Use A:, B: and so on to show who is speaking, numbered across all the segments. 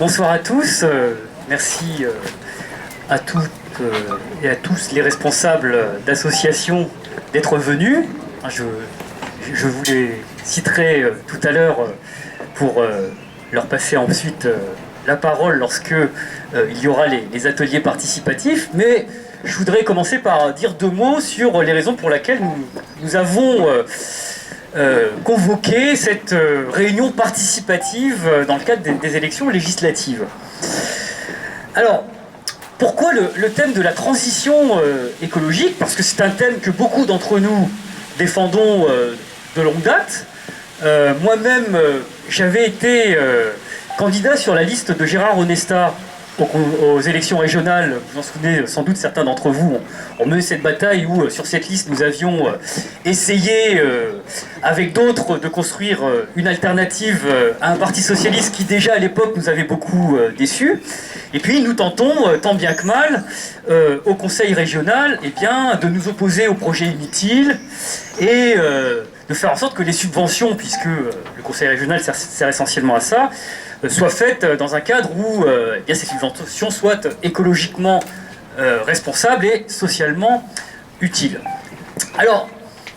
A: Bonsoir à tous, merci à toutes et à tous les responsables d'associations d'être venus. Je vous les citerai tout à l'heure pour leur passer ensuite la parole lorsque il y aura les ateliers participatifs, mais je voudrais commencer par dire deux mots sur les raisons pour lesquelles nous avons convoqué cette réunion participative dans le cadre des élections législatives. Alors, pourquoi le thème de la transition écologique? Parce que c'est un thème que beaucoup d'entre nous défendons de longue date. Moi-même, j'avais été candidat sur la liste de Gérard Onesta aux élections régionales. Vous en souvenez sans doute, certains d'entre vous ont mené cette bataille où sur cette liste nous avions essayé avec d'autres de construire une alternative à un parti socialiste qui déjà à l'époque nous avait beaucoup déçus. Et puis nous tentons tant bien que mal au conseil régional de nous opposer aux projets inutiles et de faire en sorte que les subventions, puisque le conseil régional sert essentiellement à ça, soient faites dans un cadre où ces subventions soient écologiquement responsables et socialement utiles. Alors,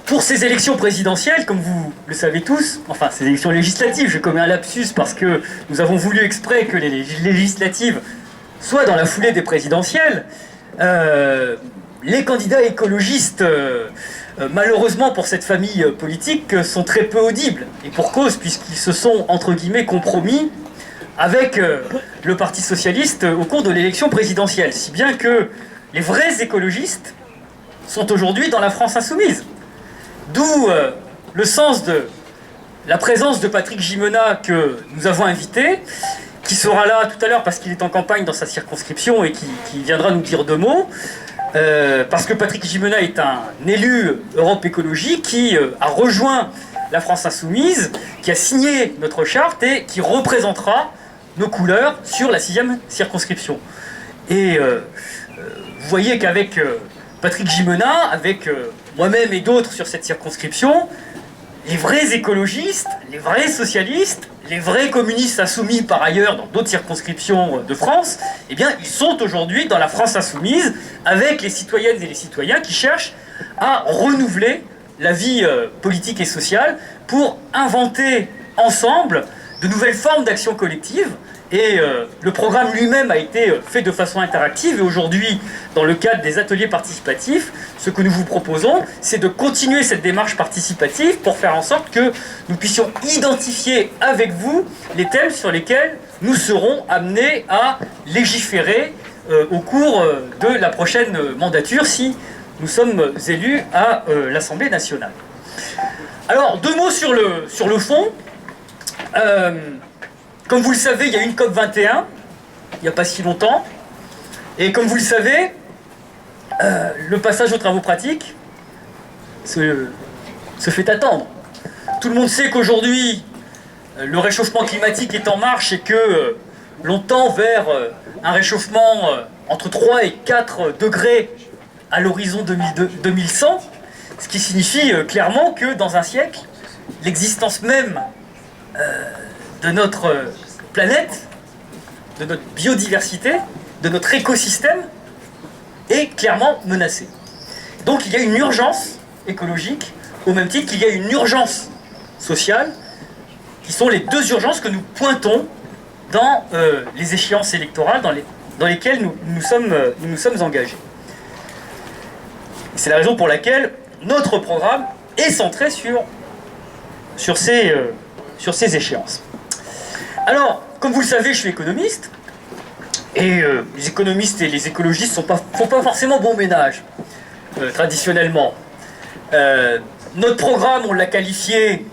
A: pour ces élections présidentielles, comme vous le savez tous, enfin ces élections législatives, je commets un lapsus parce que nous avons voulu exprès que les législatives soient dans la foulée des présidentielles, les candidats écologistes, malheureusement pour cette famille politique, sont très peu audibles. Et pour cause, puisqu'ils se sont, entre guillemets, compromis avec le Parti socialiste au cours de l'élection présidentielle. Si bien que les vrais écologistes sont aujourd'hui dans la France insoumise. D'où le sens de la présence de Patrick Gimena que nous avons invité, qui sera là tout à l'heure parce qu'il est en campagne dans sa circonscription et qui viendra nous dire deux mots. Parce que Patrick Gimena est un élu Europe Écologie qui a rejoint la France Insoumise, qui a signé notre charte et qui représentera nos couleurs sur la 6e circonscription. Et vous voyez qu'avec Patrick Gimena, avec moi-même et d'autres sur cette circonscription, les vrais écologistes, les vrais socialistes, les vrais communistes insoumis par ailleurs dans d'autres circonscriptions de France, ils sont aujourd'hui dans la France insoumise avec les citoyennes et les citoyens qui cherchent à renouveler la vie politique et sociale pour inventer ensemble de nouvelles formes d'action collective. Et le programme lui-même a été fait de façon interactive et aujourd'hui, dans le cadre des ateliers participatifs, ce que nous vous proposons, c'est de continuer cette démarche participative pour faire en sorte que nous puissions identifier avec vous les thèmes sur lesquels nous serons amenés à légiférer au cours de la prochaine mandature si nous sommes élus à l'Assemblée nationale. Alors, deux mots sur le fond. Comme vous le savez, il y a eu une COP21, il n'y a pas si longtemps. Et comme vous le savez, le passage aux travaux pratiques se fait attendre. Tout le monde sait qu'aujourd'hui, le réchauffement climatique est en marche et que l'on tend vers un réchauffement entre 3 et 4 degrés à l'horizon 2100, ce qui signifie clairement que dans un siècle, l'existence même de notre planète, de notre biodiversité, de notre écosystème est clairement menacée. Donc il y a une urgence écologique au même titre qu'il y a une urgence sociale qui sont les deux urgences que nous pointons dans les échéances électorales dans lesquelles nous nous sommes engagés. C'est la raison pour laquelle notre programme est centré sur ces échéances. Alors, comme vous le savez, je suis économiste, et les économistes et les écologistes ne font pas forcément bon ménage, traditionnellement. Notre programme, on l'a qualifié,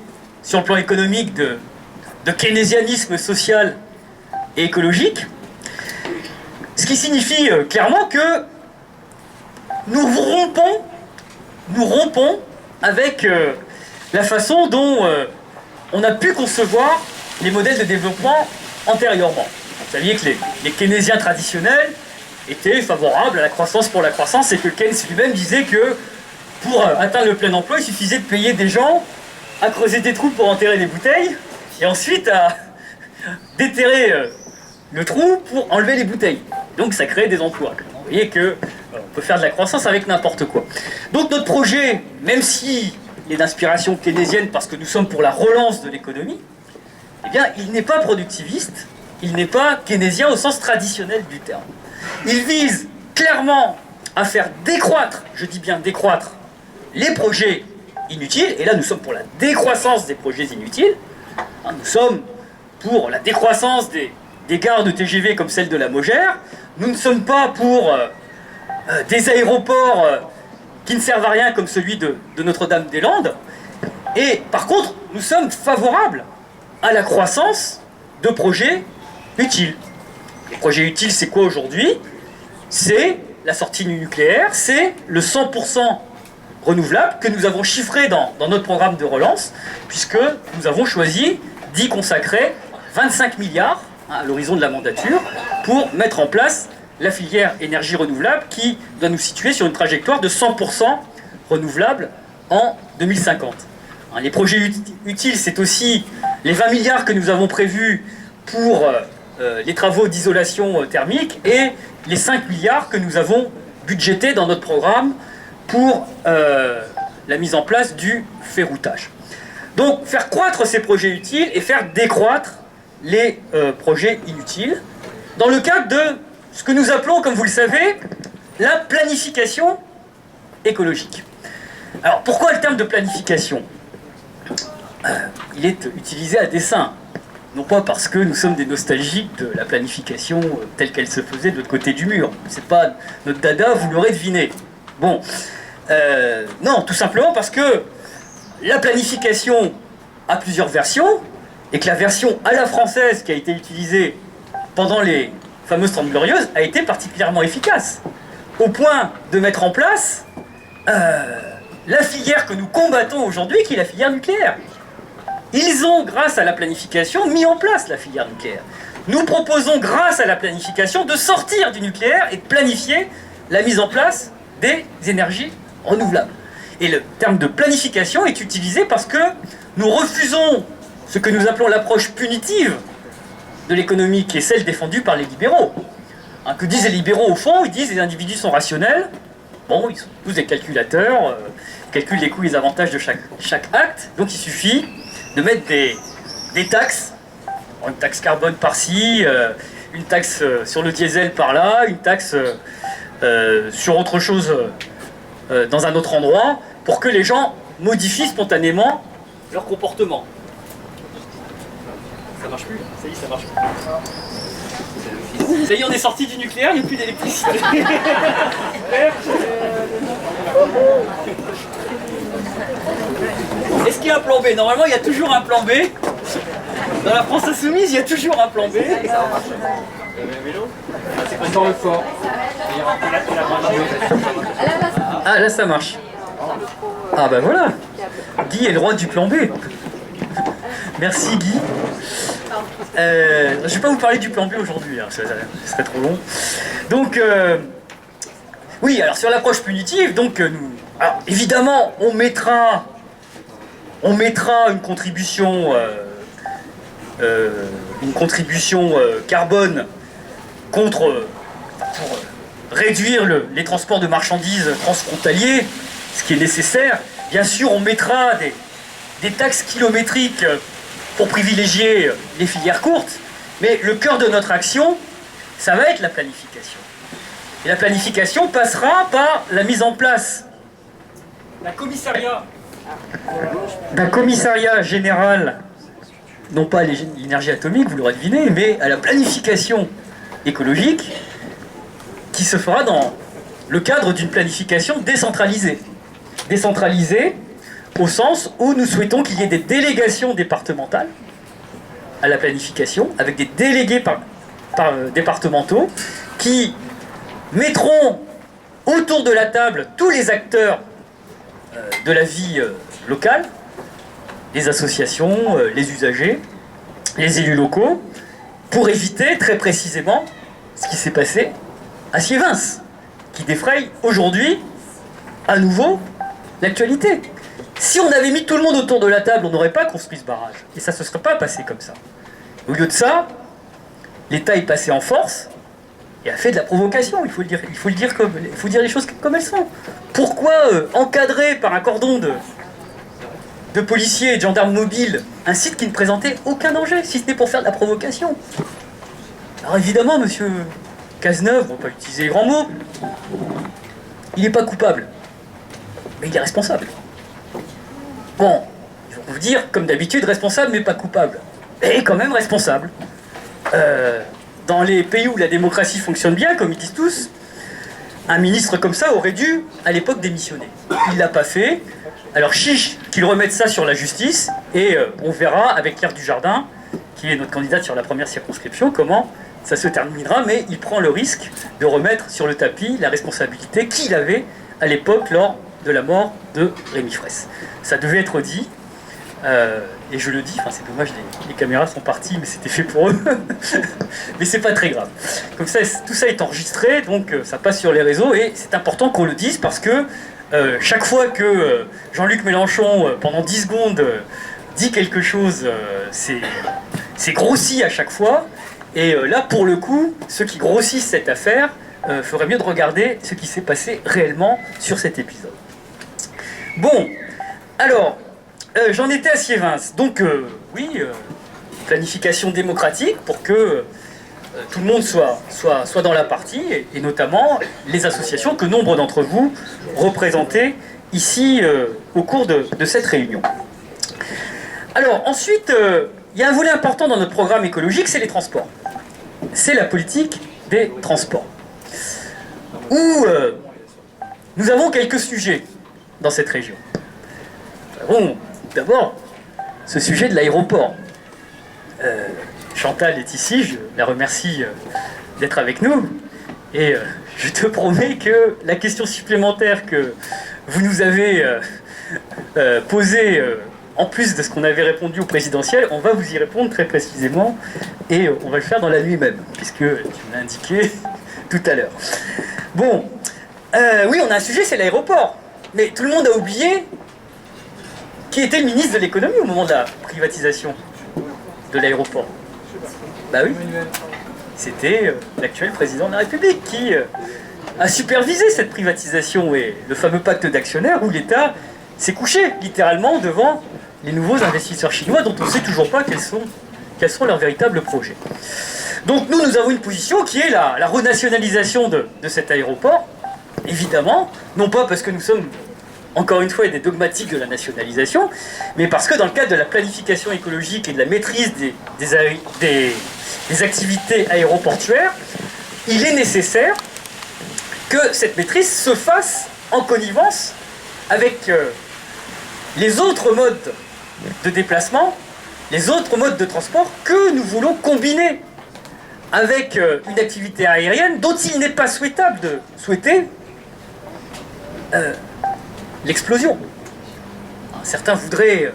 A: sur le plan économique, de keynésianisme social et écologique, ce qui signifie clairement que nous rompons avec la façon dont on a pu concevoir les modèles de développement antérieurement. Vous saviez que les keynésiens traditionnels étaient favorables à la croissance pour la croissance et que Keynes lui-même disait que pour atteindre le plein emploi, il suffisait de payer des gens à creuser des trous pour enterrer les bouteilles, et ensuite à déterrer le trou pour enlever les bouteilles. Donc ça crée des emplois. Vous voyez que on peut faire de la croissance avec n'importe quoi. Donc notre projet, même s'il est d'inspiration keynésienne parce que nous sommes pour la relance de l'économie, eh bien il n'est pas productiviste, il n'est pas keynésien au sens traditionnel du terme. Il vise clairement à faire décroître, je dis bien décroître, les projets inutiles, et là nous sommes pour la décroissance des projets inutiles, nous sommes pour la décroissance des gares de TGV comme celle de la Mogère, nous ne sommes pas pour des aéroports qui ne servent à rien comme celui de Notre-Dame-des-Landes, et par contre nous sommes favorables à la croissance de projets utiles. Les projets utiles, c'est quoi aujourd'hui? C'est la sortie du nucléaire, c'est le 100% renouvelable que nous avons chiffré dans notre programme de relance, puisque nous avons choisi d'y consacrer 25 milliards à l'horizon de la mandature pour mettre en place la filière énergie renouvelable qui doit nous situer sur une trajectoire de 100% renouvelable en 2050. Les projets utiles, c'est aussi les 20 milliards que nous avons prévus pour les travaux d'isolation thermique et les 5 milliards que nous avons budgétés dans notre programme pour la mise en place du ferroutage. Donc faire croître ces projets utiles et faire décroître les projets inutiles dans le cadre de ce que nous appelons, comme vous le savez, la planification écologique. Alors pourquoi le terme de planification? Il est utilisé à dessein, non pas parce que nous sommes des nostalgiques de la planification telle qu'elle se faisait de l'autre côté du mur. C'est pas notre dada, vous l'aurez deviné. Bon, non, tout simplement parce que la planification a plusieurs versions et que la version à la française qui a été utilisée pendant les fameuses 30 Glorieuses a été particulièrement efficace, au point de mettre en place la filière que nous combattons aujourd'hui, qui est la filière nucléaire. Ils ont, grâce à la planification, mis en place la filière nucléaire. Nous proposons, grâce à la planification, de sortir du nucléaire et de planifier la mise en place des énergies renouvelables. Et le terme de planification est utilisé parce que nous refusons ce que nous appelons l'approche punitive de l'économie, qui est celle défendue par les libéraux. Que disent les libéraux au fond? Ils disent que les individus sont rationnels. Bon, ils sont tous des calculateurs, calculent les coûts et les avantages de chaque acte. Donc il suffit de mettre des taxes, une taxe carbone par-ci, une taxe sur le diesel par-là, une taxe sur autre chose dans un autre endroit, pour que les gens modifient spontanément leur comportement. Ça marche plus, ça y est, ça marche plus. Ça y est, on est sorti du nucléaire, il n'y a plus d'électricité. Est-ce qu'il y a un plan B? Normalement, il y a toujours un plan B. Dans la France insoumise, il y a toujours un plan B. Ah, là, ça marche. Ah, ben voilà. Guy est le roi du plan B. Merci, Guy. Je ne vais pas vous parler du plan B aujourd'hui, hein, ce serait trop long. Donc, oui, alors sur l'approche punitive, donc, alors, évidemment, on mettra une contribution carbone pour réduire les transports de marchandises transfrontaliers, ce qui est nécessaire. Bien sûr, on mettra des taxes kilométriques pour privilégier les filières courtes, mais le cœur de notre action, ça va être la planification. Et la planification passera par la mise en place d'un commissariat général, non pas à l'énergie atomique, vous l'aurez deviné, mais à la planification écologique, qui se fera dans le cadre d'une planification décentralisée. Décentralisée au sens où nous souhaitons qu'il y ait des délégations départementales à la planification, avec des délégués départementaux qui mettront autour de la table tous les acteurs de la vie locale, les associations, les usagers, les élus locaux, pour éviter très précisément ce qui s'est passé à Sievins, qui défraye aujourd'hui à nouveau l'actualité. Si on avait mis tout le monde autour de la table, on n'aurait pas construit ce barrage. Et ça ne se serait pas passé comme ça. Au lieu de ça, l'État est passé en force et a fait de la provocation. Il faut dire les choses comme elles sont. Pourquoi encadrer par un cordon de policiers et de gendarmes mobiles un site qui ne présentait aucun danger, si ce n'est pour faire de la provocation? Alors évidemment, monsieur Cazeneuve, on ne va pas utiliser les grands mots, il n'est pas coupable, mais il est responsable. Bon, ils vont vous dire, comme d'habitude, responsable mais pas coupable. Et quand même responsable. Dans les pays où la démocratie fonctionne bien, comme ils disent tous, un ministre comme ça aurait dû, à l'époque, démissionner. Il ne l'a pas fait. Alors chiche qu'il remette ça sur la justice, et on verra avec Claire Dujardin, qui est notre candidate sur la première circonscription, comment ça se terminera, mais il prend le risque de remettre sur le tapis la responsabilité qu'il avait à l'époque lors de la mort de Rémi Fraisse. Ça devait être dit, et je le dis, enfin c'est dommage, les caméras sont parties, mais c'était fait pour eux, mais c'est pas très grave. Comme ça, tout ça est enregistré, donc ça passe sur les réseaux, et c'est important qu'on le dise, parce que chaque fois que Jean-Luc Mélenchon, pendant 10 secondes, dit quelque chose, c'est grossi à chaque fois, et là, pour le coup, ceux qui grossissent cette affaire feraient mieux de regarder ce qui s'est passé réellement sur cet épisode. Bon, alors, j'en étais à Sievins. Donc, oui, planification démocratique pour que tout le monde soit dans la partie, et notamment les associations que nombre d'entre vous représentez ici au cours de cette réunion. Alors, ensuite, il y a un volet important dans notre programme écologique, c'est les transports. C'est la politique des transports. Où nous avons quelques sujets dans cette région. Nous avons d'abord ce sujet de l'aéroport. Chantal est ici, je la remercie d'être avec nous. Et je te promets que la question supplémentaire que vous nous avez posée, en plus de ce qu'on avait répondu au présidentiel, on va vous y répondre très précisément. Et on va le faire dans la nuit même, puisque tu me l'as indiqué tout à l'heure. Bon, oui, on a un sujet, c'est l'aéroport. Mais tout le monde a oublié qui était le ministre de l'économie au moment de la privatisation de l'aéroport. Bah oui, c'était l'actuel président de la République qui a supervisé cette privatisation et le fameux pacte d'actionnaires où l'État s'est couché littéralement devant les nouveaux investisseurs chinois dont on ne sait toujours pas quels sont leurs véritables projets. Donc nous avons une position qui est la renationalisation de cet aéroport, évidemment, non pas parce que nous sommes, encore une fois, des dogmatiques de la nationalisation, mais parce que dans le cadre de la planification écologique et de la maîtrise des activités aéroportuaires, il est nécessaire que cette maîtrise se fasse en connivence avec les autres modes de déplacement, les autres modes de transport que nous voulons combiner avec une activité aérienne dont il n'est pas souhaitable de souhaiter l'explosion. Certains voudraient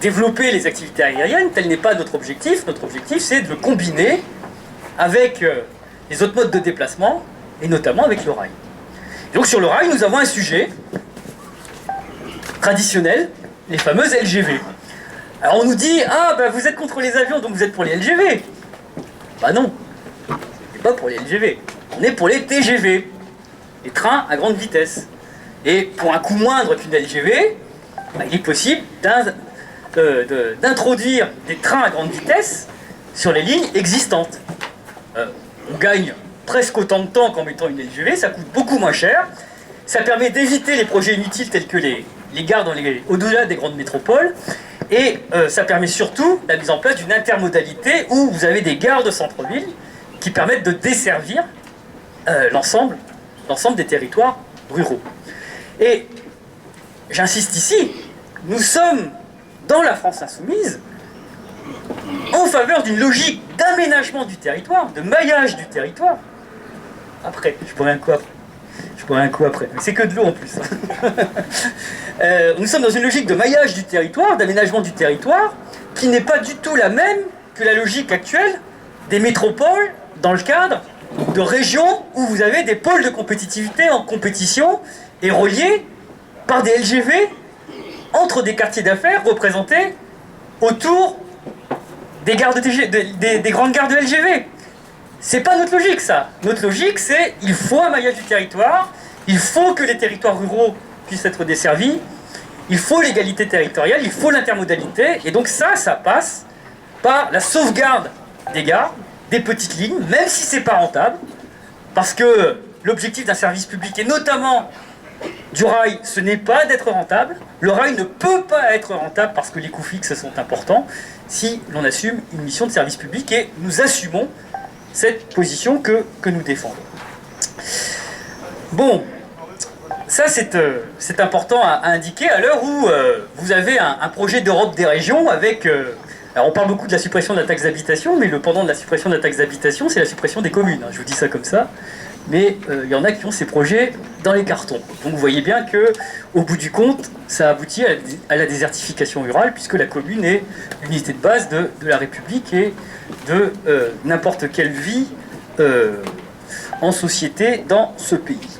A: développer les activités aériennes, tel n'est pas notre objectif. Notre objectif, c'est de le combiner avec les autres modes de déplacement, et notamment avec le rail. Donc sur le rail, nous avons un sujet traditionnel, les fameuses LGV. Alors on nous dit, ah ben vous êtes contre les avions, donc vous êtes pour les LGV. Bah non, on n'est pas pour les LGV, on est pour les TGV, les trains à grande vitesse. Et pour un coût moindre qu'une LGV, bah, il est possible d'introduire des trains à grande vitesse sur les lignes existantes. On gagne presque autant de temps qu'en mettant une LGV, ça coûte beaucoup moins cher, ça permet d'éviter les projets inutiles tels que les gares au-delà des grandes métropoles, et ça permet surtout la mise en place d'une intermodalité où vous avez des gares de centre-ville qui permettent de desservir l'ensemble des territoires ruraux. Et j'insiste ici, nous sommes dans la France insoumise en faveur d'une logique d'aménagement du territoire, de maillage du territoire. Après, je boirai un coup après. Mais c'est que de l'eau en plus. Nous sommes dans une logique de maillage du territoire, d'aménagement du territoire, qui n'est pas du tout la même que la logique actuelle des métropoles dans le cadre de régions où vous avez des pôles de compétitivité en compétition et reliés par des LGV entre des quartiers d'affaires représentés autour des grandes gares de LGV. C'est pas notre logique, ça. Notre logique, c'est il faut un maillage du territoire, il faut que les territoires ruraux puissent être desservis, il faut l'égalité territoriale, il faut l'intermodalité, et donc ça passe par la sauvegarde des gares, des petites lignes, même si c'est pas rentable, parce que l'objectif d'un service public, et notamment du rail, ce n'est pas d'être rentable. Le rail ne peut pas être rentable parce que les coûts fixes sont importants si l'on assume une mission de service public, et nous assumons cette position que nous défendons. Bon, ça c'est important à indiquer à l'heure où vous avez un projet d'Europe des régions avec... alors on parle beaucoup de la suppression de la taxe d'habitation, mais le pendant de la suppression de la taxe d'habitation, c'est la suppression des communes. Je vous dis ça comme ça. Mais il y en a qui ont ces projets dans les cartons. Donc vous voyez bien qu'au bout du compte, ça aboutit à la désertification rurale, puisque la commune est l'unité de base de la République et de n'importe quelle vie en société dans ce pays.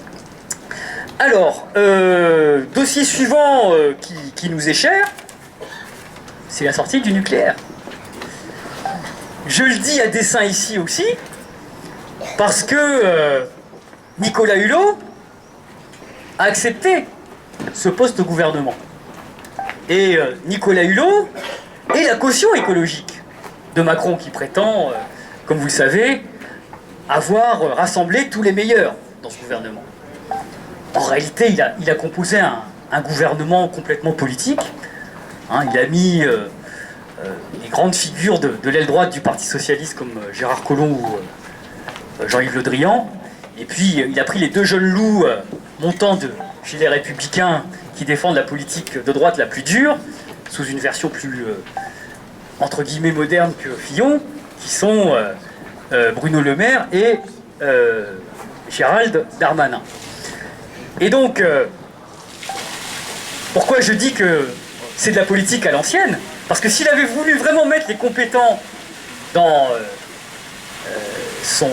A: Alors, dossier suivant qui nous est cher, c'est la sortie du nucléaire. Je le dis à dessein ici aussi, parce que Nicolas Hulot a accepté ce poste au gouvernement. Et Nicolas Hulot est la caution écologique de Macron, qui prétend, comme vous le savez, avoir rassemblé tous les meilleurs dans ce gouvernement. En réalité, il a composé un gouvernement complètement politique. Il a mis les grandes figures de l'aile droite du Parti Socialiste comme Gérard Collomb ou Jean-Yves Le Drian. Et puis, il a pris les deux jeunes loups montants chez les Républicains qui défendent la politique de droite la plus dure, sous une version plus, entre guillemets, moderne que Fillon, qui sont Bruno Le Maire et Gérald Darmanin. Et donc, pourquoi je dis que c'est de la politique à l'ancienne? Parce que s'il avait voulu vraiment mettre les compétents dans son...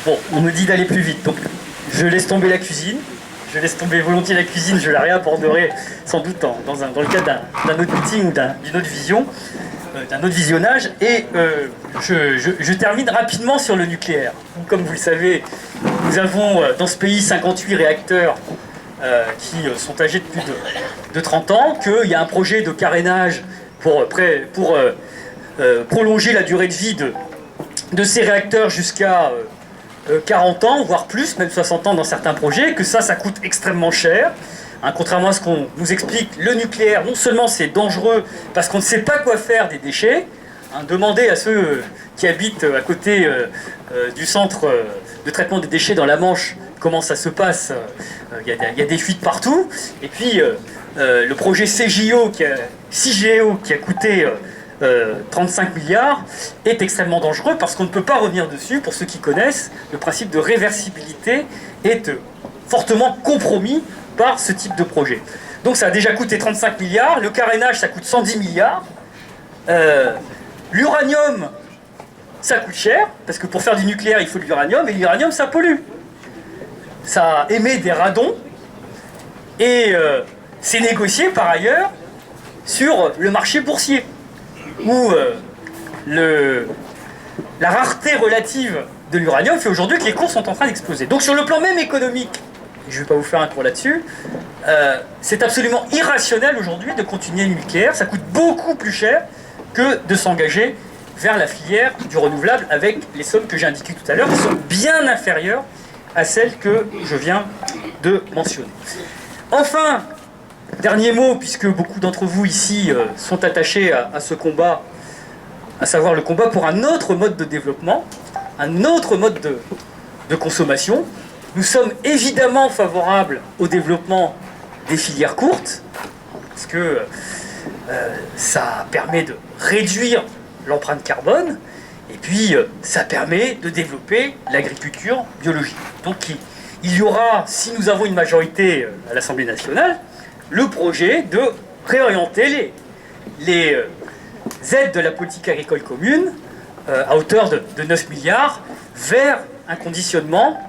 A: Bon, on me dit d'aller plus vite, donc je laisse tomber la cuisine. Je laisse tomber volontiers la cuisine, je la réaborderai sans doute dans le cadre d'un autre meeting ou d'une autre vision, d'un autre visionnage. Et je termine rapidement sur le nucléaire. Comme vous le savez, nous avons dans ce pays 58 réacteurs qui sont âgés de plus de 30 ans, qu'il y a un projet de carénage pour prolonger la durée de vie de ces réacteurs jusqu'à 40 ans, voire plus, même 60 ans dans certains projets, que ça coûte extrêmement cher. Contrairement à ce qu'on nous explique, le nucléaire, non seulement c'est dangereux parce qu'on ne sait pas quoi faire des déchets, demandez à ceux qui habitent à côté du centre de traitement des déchets dans la Manche comment ça se passe. Il y a des fuites partout. Et puis le projet CIGEO qui a coûté 35 milliards est extrêmement dangereux parce qu'on ne peut pas revenir dessus. Pour ceux qui connaissent, le principe de réversibilité est fortement compromis par ce type de projet. Donc ça a déjà coûté 35 milliards, le carénage ça coûte 110 milliards, l'uranium ça coûte cher, parce que pour faire du nucléaire il faut de l'uranium, et l'uranium ça pollue. Ça émet des radons, et c'est négocié par ailleurs sur le marché boursier, où la rareté relative de l'uranium fait aujourd'hui que les cours sont en train d'exploser. Donc sur le plan même économique, je ne vais pas vous faire un tour là-dessus, c'est absolument irrationnel aujourd'hui de continuer le nucléaire. Ça coûte beaucoup plus cher que de s'engager vers la filière du renouvelable avec les sommes que j'ai indiquées tout à l'heure, qui sont bien inférieures à celles que je viens de mentionner. Enfin, dernier mot, puisque beaucoup d'entre vous ici sont attachés à ce combat, à savoir le combat pour un autre mode de développement, un autre mode de consommation. Nous sommes évidemment favorables au développement des filières courtes, parce que ça permet de réduire l'empreinte carbone, et puis ça permet de développer l'agriculture biologique. Donc il y aura, si nous avons une majorité à l'Assemblée nationale, le projet de réorienter les aides de la politique agricole commune à hauteur de 9 milliards vers un conditionnement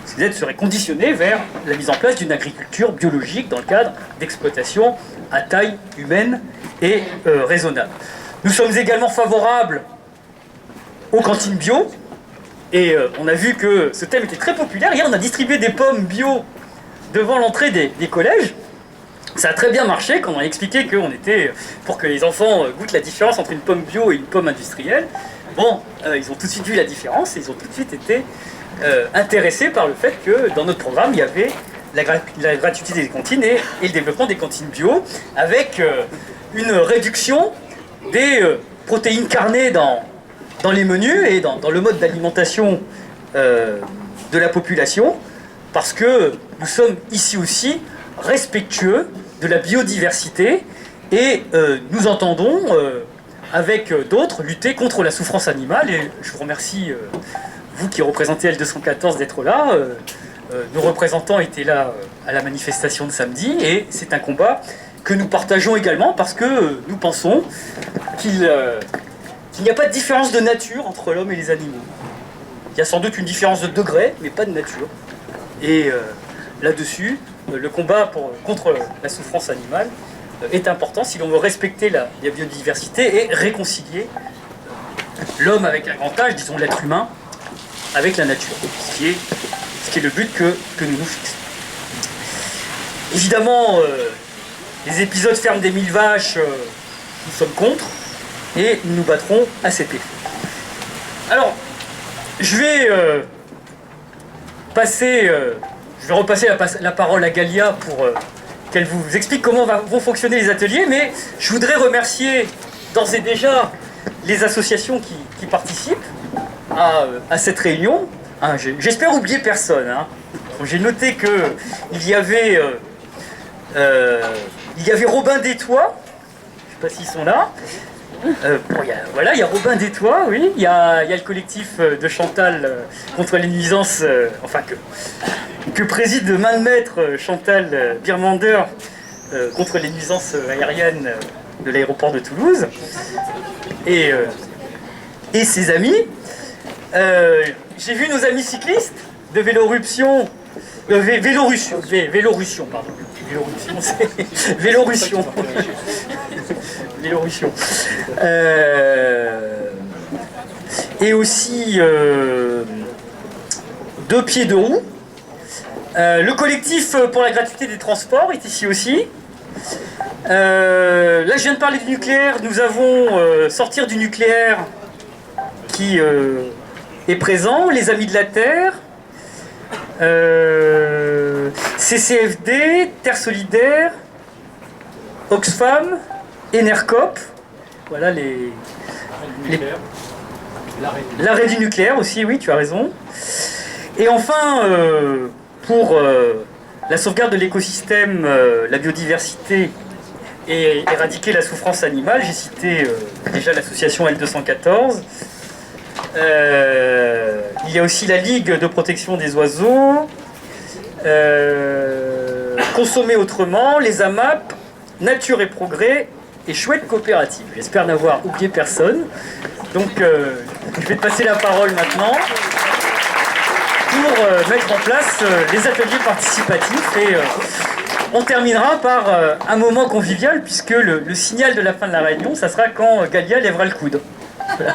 A: Ces aides seraient conditionnées vers la mise en place d'une agriculture biologique dans le cadre d'exploitation à taille humaine et raisonnable. Nous sommes également favorables aux cantines bio, et on a vu que ce thème était très populaire. Hier, on a distribué des pommes bio devant l'entrée des collèges. Ça a très bien marché quand on a expliqué qu'on était pour que les enfants goûtent la différence entre une pomme bio et une pomme industrielle. Bon, ils ont tout de suite vu la différence et ils ont tout de suite été intéressés par le fait que dans notre programme, il y avait la gratuité des cantines et le développement des cantines bio, avec une réduction des protéines carnées dans les menus et dans le mode d'alimentation de la population, parce que nous sommes ici aussi respectueux de la biodiversité et nous entendons, avec d'autres, lutter contre la souffrance animale. Et je vous remercie, vous qui représentez L214, d'être là. Nos représentants étaient là à la manifestation de samedi, et c'est un combat que nous partageons également parce que nous pensons qu'il n'y a pas de différence de nature entre l'homme et les animaux. Il y a sans doute une différence de degré, mais pas de nature. Et là-dessus, le combat contre la souffrance animale est important si l'on veut respecter la biodiversité et réconcilier l'homme avec un grand H, disons l'être humain, avec la nature, ce qui est le but que nous nous fixons. Évidemment, les épisodes ferme des 1000 vaches, nous sommes contre, et nous nous battrons à cet effet. Alors, je vais repasser la parole à Galia pour qu'elle vous explique comment vont fonctionner les ateliers, mais je voudrais remercier d'ores et déjà les associations qui participent à cette réunion. Hein, j'espère oublier personne. Hein. J'ai noté qu'il y avait Robin Détois, je ne sais pas s'ils sont là. Il y a Robin Détois, oui. Il y a le collectif de Chantal contre les nuisances, que préside de main de maître Chantal Birmander contre les nuisances aériennes de l'aéroport de Toulouse. Et ses amis. J'ai vu nos amis cyclistes de Véloruption. Vélorussion, pardon. Véloruption, c'est Vélorussion. Vélorussion. Et aussi Deux Pieds de Roue. Le collectif pour la gratuité des transports est ici aussi. Là, je viens de parler du nucléaire. Nous avons Sortir du nucléaire qui est présent. Les Amis de la Terre. CCFD, Terre Solidaire, Oxfam, Enercop. Voilà l'arrêt du nucléaire aussi, oui, tu as raison. Et enfin, pour la sauvegarde de l'écosystème, la biodiversité et éradiquer la souffrance animale, j'ai cité déjà l'association L214. Il y a aussi la Ligue de protection des oiseaux, Consommer autrement, les AMAP, Nature et Progrès et Chouette Coopérative. J'espère n'avoir oublié personne. Donc je vais te passer la parole maintenant pour mettre en place les ateliers participatifs, et on terminera par un moment convivial, puisque le signal de la fin de la réunion, ça sera quand Galia lèvera le coude. Voilà.